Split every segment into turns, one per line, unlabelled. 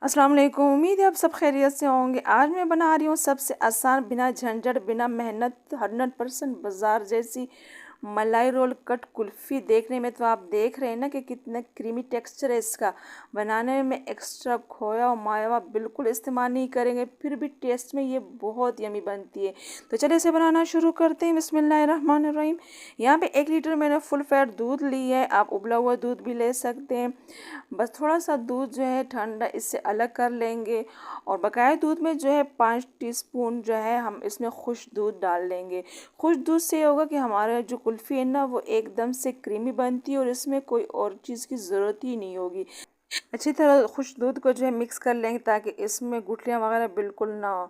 अस्सलाम वालेकुम। उम्मीद है आप सब खैरियत से होंगे। आज मैं बना रही हूँ सबसे आसान, बिना झंझट, बिना मेहनत, 100% बाजार जैसी मलाई रोल कट कुल्फ़ी। देखने में तो आप देख रहे हैं ना कि कितना क्रीमी टेक्सचर है इसका। बनाने में एक्स्ट्रा खोया और मावा बिल्कुल इस्तेमाल नहीं करेंगे, फिर भी टेस्ट में ये बहुत यमी बनती है। तो चलिए इसे बनाना शुरू करते हैं। बिस्मिल्लाहिर्रहमानिर्रहीम। यहाँ पे 1 लीटर मैंने फुल फैट दूध ली है, आप उबला हुआ दूध भी ले सकते हैं। बस थोड़ा सा दूध जो है ठंडा इससे अलग कर लेंगे और बकाया दूध में जो है 5 टीस्पून जो है हम इसमें खुश दूध डाल लेंगे। खुश दूध से होगा कि हमारा जो कुल्फ़ी है ना वो एकदम से क्रीमी बनती है और इसमें कोई और चीज़ की ज़रूरत ही नहीं होगी। अच्छी तरह खुश दूध को जो है मिक्स कर लेंगे ताकि इसमें गुठलियाँ वगैरह बिल्कुल ना हो।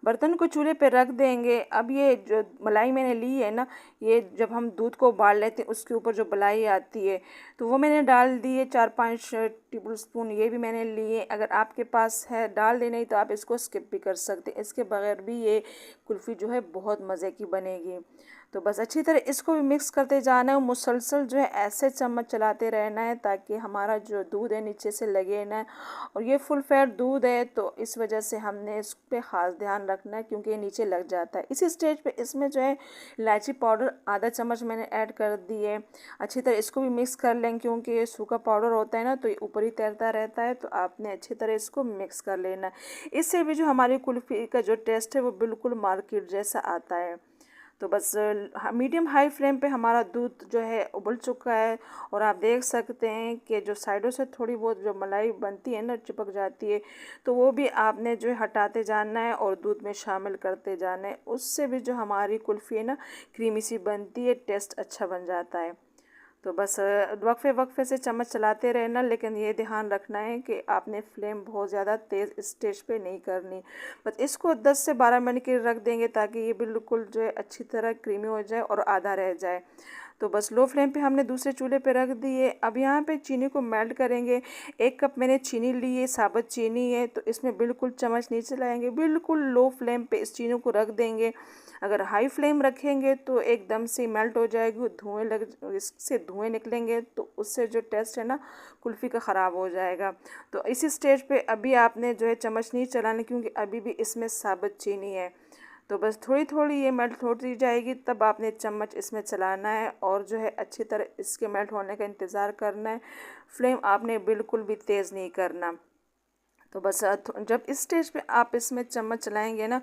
बर्तन को चूल्हे पे रख देंगे। अब ये जो मलाई मैंने ली है ना, ये जब हम दूध को उबाल लेते हैं उसके ऊपर जो मलाई आती है तो वो मैंने डाल दी है। 4-5 टेबल स्पून ये भी मैंने लिए। अगर आपके पास है डाल दे, नहीं तो आप इसको स्किप भी कर सकते हैं। इसके बगैर भी ये कुल्फ़ी जो है बहुत मज़े की बनेगी। तो बस अच्छी तरह इसको भी मिक्स करते जाना है और मुसलसल जो है ऐसे चम्मच चलाते रहना है ताकि हमारा जो दूध है नीचे से लगे ना। और ये फुल फैट दूध है तो इस वजह से हमने इस पे ख़ास ध्यान रखना है क्योंकि ये नीचे लग जाता है। इसी स्टेज पे इसमें जो है इलायची पाउडर आधा चम्मच मैंने ऐड कर दी है। अच्छी तरह इसको भी मिक्स कर लें क्योंकि ये सूखा पाउडर होता है ना तो ये ऊपर ही तैरता रहता है, तो आपने अच्छी तरह इसको मिक्स कर लेना है। इससे भी जो हमारी कुल्फ़ी का जो टेस्ट है वो बिल्कुल मार्केट जैसा आता है। तो बस मीडियम हाई फ्लेम पे हमारा दूध जो है उबल चुका है और आप देख सकते हैं कि जो साइडों से थोड़ी बहुत जो मलाई बनती है ना चिपक जाती है, तो वो भी आपने जो है हटाते जाना है और दूध में शामिल करते जाना है। उससे भी जो हमारी कुल्फ़ी है ना क्रीमी सी बनती है, टेस्ट अच्छा बन जाता है। तो बस वक्फे वक्फे से चम्मच चलाते रहना, लेकिन ये ध्यान रखना है कि आपने फ्लेम बहुत ज़्यादा तेज़ स्टेज पे नहीं करनी। बस इसको 10 से 12 मिनट के लिए रख देंगे ताकि ये बिल्कुल जो है अच्छी तरह क्रीमी हो जाए और आधा रह जाए। तो बस लो फ्लेम पे हमने दूसरे चूल्हे पे रख दी है। अब यहाँ पे चीनी को मेल्ट करेंगे। 1 कप मैंने चीनी ली है, साबुत चीनी है, तो इसमें बिल्कुल चम्मच नहीं चलाएंगे, बिल्कुल लो फ्लेम पे इस चीनी को रख देंगे। अगर हाई फ्लेम रखेंगे तो एकदम से मेल्ट हो जाएगी, इससे धुएँ निकलेंगे तो उससे जो टेस्ट है ना कुल्फ़ी का ख़राब हो जाएगा। तो इसी स्टेज पे अभी आपने जो है चम्मच नहीं चलानी क्योंकि अभी भी इसमें साबुत चीनी है। तो बस थोड़ी थोड़ी ये मेल्ट होती जाएगी, तब आपने चम्मच इसमें चलाना है और जो है अच्छी तरह इसके मेल्ट होने का इंतज़ार करना है। फ्लेम आपने बिल्कुल भी तेज़ नहीं करना। तो बस जब इस स्टेज पे आप इसमें चम्मच चलाएंगे ना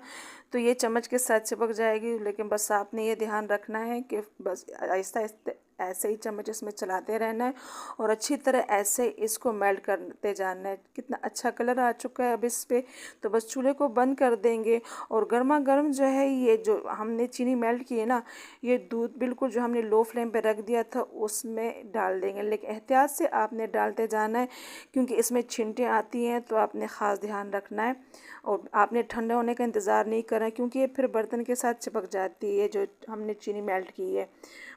तो ये चम्मच के साथ चिपक जाएगी, लेकिन बस आपने ये ध्यान रखना है कि बस आहिस्ता आहिस्ता ऐसे ही चम्मच इसमें चलाते रहना है और अच्छी तरह ऐसे इसको मेल्ट करते जाना है। कितना अच्छा कलर आ चुका है अब इस पे। तो बस चूल्हे को बंद कर देंगे और गर्मा गर्म जो है ये जो हमने चीनी मेल्ट की है ना, ये दूध बिल्कुल जो हमने लो फ्लेम पे रख दिया था उसमें डाल देंगे, लेकिन एहतियात से आपने डालते जाना है क्योंकि इसमें छींटें आती हैं, तो आपने ख़ास ध्यान रखना है। और आपने ठंडा होने का इंतज़ार नहीं करना क्योंकि ये फिर बर्तन के साथ चिपक जाती है जो हमने चीनी मेल्ट की है।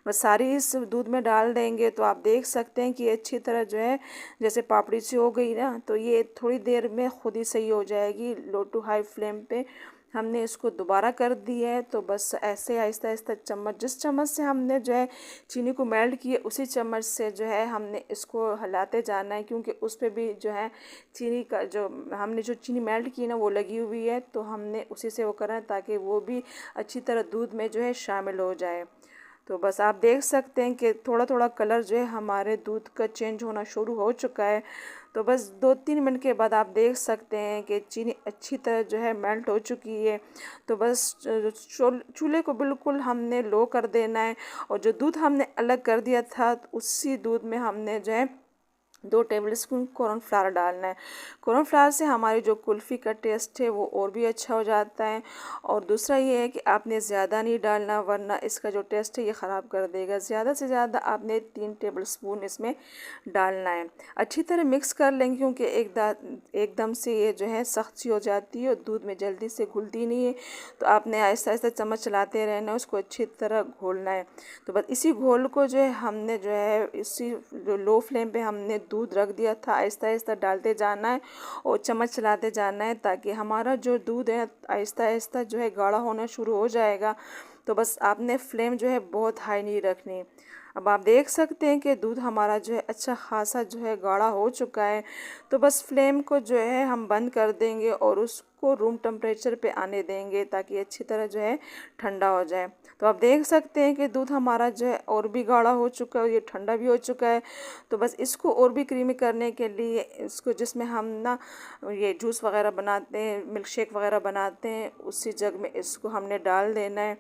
बस सारी इस दूध में डाल देंगे तो आप देख सकते हैं कि अच्छी तरह जो है जैसे पापड़ी सी हो गई ना, तो ये थोड़ी देर में खुद ही सही हो जाएगी। लो टू हाई फ्लेम पे हमने इसको दोबारा कर दी है। तो बस ऐसे आहिस्ता आहिस्ता चम्मच, जिस चम्मच से हमने जो है चीनी को मेल्ट किया उसी चम्मच से जो है हमने इसको हिलाते जाना है क्योंकि उस पर भी जो है चीनी का जो हमने जो चीनी मेल्ट की ना वो लगी हुई है, तो हमने उसी से वो करना है ताकि वो भी अच्छी तरह दूध में जो है शामिल हो जाए। तो बस आप देख सकते हैं कि थोड़ा थोड़ा कलर जो है हमारे दूध का चेंज होना शुरू हो चुका है। तो बस 2-3 मिनट के बाद आप देख सकते हैं कि चीनी अच्छी तरह जो है मेल्ट हो चुकी है। तो बस चूल्हे को बिल्कुल हमने लो कर देना है और जो दूध हमने अलग कर दिया था उसी दूध में हमने जो है 2 टेबलस्पून कॉर्नफ्लावर डालना है। कॉर्नफ्लावर से हमारी जो कुल्फ़ी का टेस्ट है वो और भी अच्छा हो जाता है। और दूसरा ये है कि आपने ज़्यादा नहीं डालना वरना इसका जो टेस्ट है ये ख़राब कर देगा। ज़्यादा से ज़्यादा आपने 3 टेबलस्पून इसमें डालना है। अच्छी तरह मिक्स कर लेंगे क्योंकि एकदम से ये जो है सख्त सी हो जाती है और दूध में जल्दी से घुलती नहीं है, तो आपने आहिस्ता आहिस्ता चम्मच चलाते रहना है, उसको अच्छी तरह घोलना है। तो बस इसी घोल को जो है हमने जो है इसी लो फ्लेम पे हमने दूध रख दिया था, आहिस्ता आहिस्ता डालते जाना है और चम्मच चलाते जाना है ताकि हमारा जो दूध है आहिस्ता आहिस्ता जो है गाढ़ा होना शुरू हो जाएगा। तो बस आपने फ्लेम जो है बहुत हाई नहीं रखनी। अब आप देख सकते हैं कि दूध हमारा जो है अच्छा खासा जो है गाढ़ा हो चुका है। तो बस फ्लेम को जो है हम बंद कर देंगे और उसको रूम टेम्परेचर पे आने देंगे ताकि अच्छी तरह जो है ठंडा हो जाए। तो आप देख सकते हैं कि दूध हमारा जो है और भी गाढ़ा हो चुका है और ये ठंडा भी हो चुका है। तो बस इसको और भी क्रीमी करने के लिए इसको जिसमें हम ना ये जूस वगैरह बनाते हैं, मिल्क शेक वगैरह बनाते हैं, उसी जग में इसको हमने डाल देना है।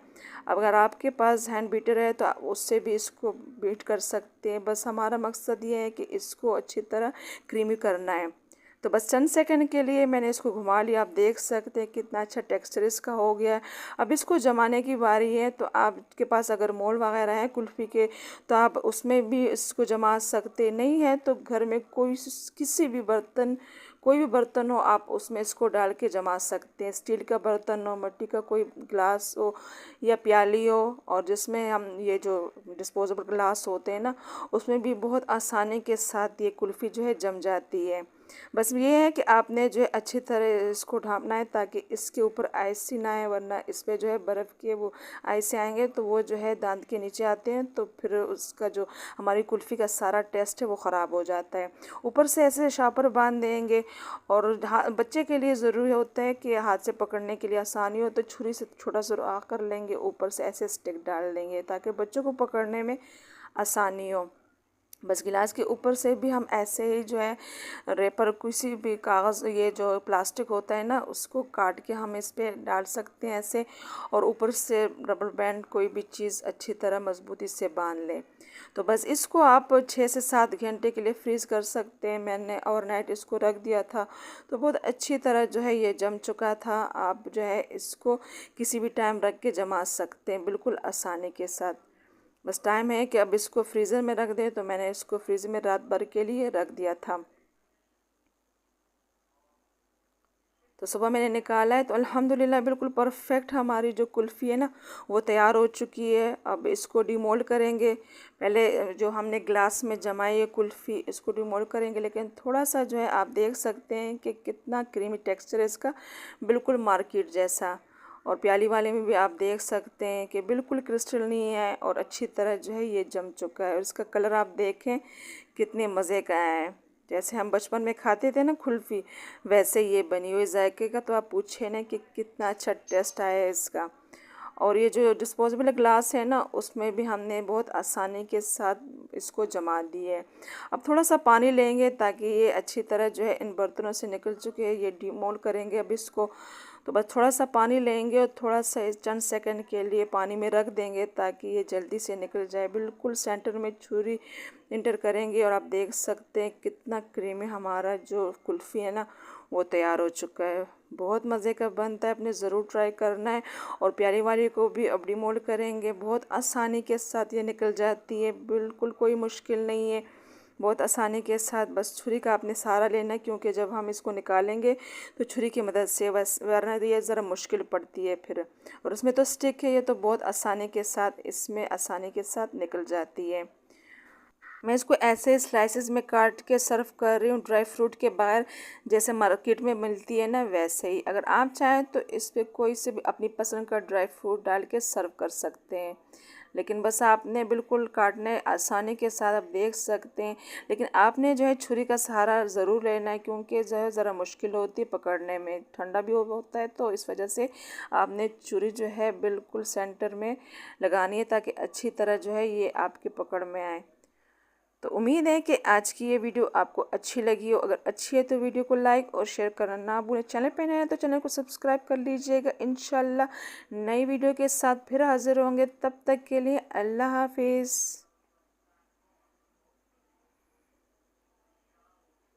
अगर आपके पास हैंड बीटर है तो आप उससे भी इसको बीट कर सकते हैं। बस हमारा मकसद ये है कि इसको अच्छी तरह क्रीमी करना है। तो बस चंद सेकंड के लिए मैंने इसको घुमा लिया। आप देख सकते हैं कितना अच्छा टेक्सचर इसका हो गया है। अब इसको जमाने की बारी है। तो आपके पास अगर मोल्ड वगैरह है कुल्फ़ी के तो आप उसमें भी इसको जमा सकते, नहीं है तो घर में किसी भी बर्तन, कोई भी बर्तन हो आप उसमें इसको डाल के जमा सकते हैं। स्टील का बर्तन हो, मिट्टी का कोई ग्लास हो या प्याली हो, और जिसमें हम ये जो डिस्पोजेबल ग्लास होते हैं ना, उसमें भी बहुत आसानी के साथ ये कुल्फ़ी जो है जम जाती है। बस ये है कि आपने जो है अच्छी तरह इसको ढाँपना है ताकि इसके ऊपर आइस ना आए, वरना इस पर जो है बर्फ़ के वो आइस आएंगे तो वो जो है दांत के नीचे आते हैं, तो फिर उसका जो हमारी कुल्फ़ी का सारा टेस्ट है वो ख़राब हो जाता है। ऊपर से ऐसे शापर बांध देंगे। और बच्चे के लिए ज़रूरी होता है कि हाथ से पकड़ने के लिए आसानी हो, तो छुरी से छोटा सा सुराख कर लेंगे, ऊपर से ऐसे स्टिक डाल देंगे ताकि बच्चों को पकड़ने में आसानी हो। बस गिलास के ऊपर से भी हम ऐसे ही जो है रेपर, किसी भी कागज़, ये जो प्लास्टिक होता है ना, उसको काट के हम इस पर डाल सकते हैं ऐसे, और ऊपर से रबर बैंड कोई भी चीज़ अच्छी तरह मजबूती से बांध लें। तो बस इसको आप 6 से 7 घंटे के लिए फ्रीज़ कर सकते हैं। मैंने ओवरनाइट इसको रख दिया था तो बहुत अच्छी तरह जो है ये जम चुका था। आप जो है इसको किसी भी टाइम रख के जमा सकते हैं बिल्कुल आसानी के साथ। बस टाइम है कि अब इसको फ्रीज़र में रख दें। तो मैंने इसको फ्रीज़र में रात भर के लिए रख दिया था। तो सुबह मैंने निकाला है तो अल्हम्दुलिल्लाह बिल्कुल परफेक्ट हमारी जो कुल्फ़ी है ना वो तैयार हो चुकी है। अब इसको डिमोल्ड करेंगे। पहले जो हमने ग्लास में जमाई है कुल्फ़ी, इसको डिमोल्ड करेंगे, लेकिन थोड़ा सा जो है आप देख सकते हैं कि कितना क्रीमी टेक्सचर है इसका, बिल्कुल मार्केट जैसा। और प्याली वाले में भी आप देख सकते हैं कि बिल्कुल क्रिस्टल नहीं है और अच्छी तरह जो है ये जम चुका है। और इसका कलर आप देखें कितने मज़े का है, जैसे हम बचपन में खाते थे ना कुल्फ़ी, वैसे ये बनी हुई। जायके का तो आप पूछे ना कि कितना अच्छा टेस्ट आया है इसका। और ये जो डिस्पोजेबल ग्लास है ना, उसमें भी हमने बहुत आसानी के साथ इसको जमा दी है। अब थोड़ा सा पानी लेंगे ताकि ये अच्छी तरह जो है इन बर्तनों से निकल चुके हैं। ये डिमोल्ड करेंगे अब इसको। तो बस थोड़ा सा पानी लेंगे और थोड़ा सा चंद सेकंड के लिए पानी में रख देंगे ताकि ये जल्दी से निकल जाए। बिल्कुल सेंटर में छुरी इंटर करेंगे और आप देख सकते हैं कितना क्रीमी हमारा जो कुल्फ़ी है ना वो तैयार हो चुका है। बहुत मज़े का बनता है, अपने ज़रूर ट्राई करना है। और प्याली वाली को भी अब डिमोल्ड करेंगे, बहुत आसानी के साथ ये निकल जाती है, बिल्कुल कोई मुश्किल नहीं है, बहुत आसानी के साथ। बस छुरी का आपने सहारा लेना है, क्योंकि जब हम इसको निकालेंगे तो छुरी की मदद से, बस वरना ये ज़रा मुश्किल पड़ती है फिर। और उसमें तो स्टिक है, ये तो बहुत आसानी के साथ इसमें आसानी के साथ निकल जाती है। मैं इसको ऐसे स्लाइसेस में काट के सर्व कर रही हूँ, ड्राई फ्रूट के बगैर, जैसे मार्केट में मिलती है ना वैसे ही। अगर आप चाहें तो इस पर कोई से भी अपनी पसंद का ड्राई फ्रूट डाल के सर्व कर सकते हैं, लेकिन बस आपने बिल्कुल काटने आसानी के साथ आप देख सकते हैं। लेकिन आपने जो है छुरी का सहारा ज़रूर लेना है, क्योंकि जो है ज़रा मुश्किल होती है पकड़ने में, ठंडा भी होता है, तो इस वजह से आपने छुरी जो है बिल्कुल सेंटर में लगानी है ताकि अच्छी तरह जो है ये आपकी पकड़ में आए। तो उम्मीद है कि आज की ये वीडियो आपको अच्छी लगी हो। अगर अच्छी है तो वीडियो को लाइक और शेयर करना ना भूलें। चैनल पे नए हैं तो चैनल को सब्सक्राइब कर लीजिएगा। इंशाल्लाह नई वीडियो के साथ फिर हाजिर होंगे, तब तक के लिए अल्लाह हाफिज़।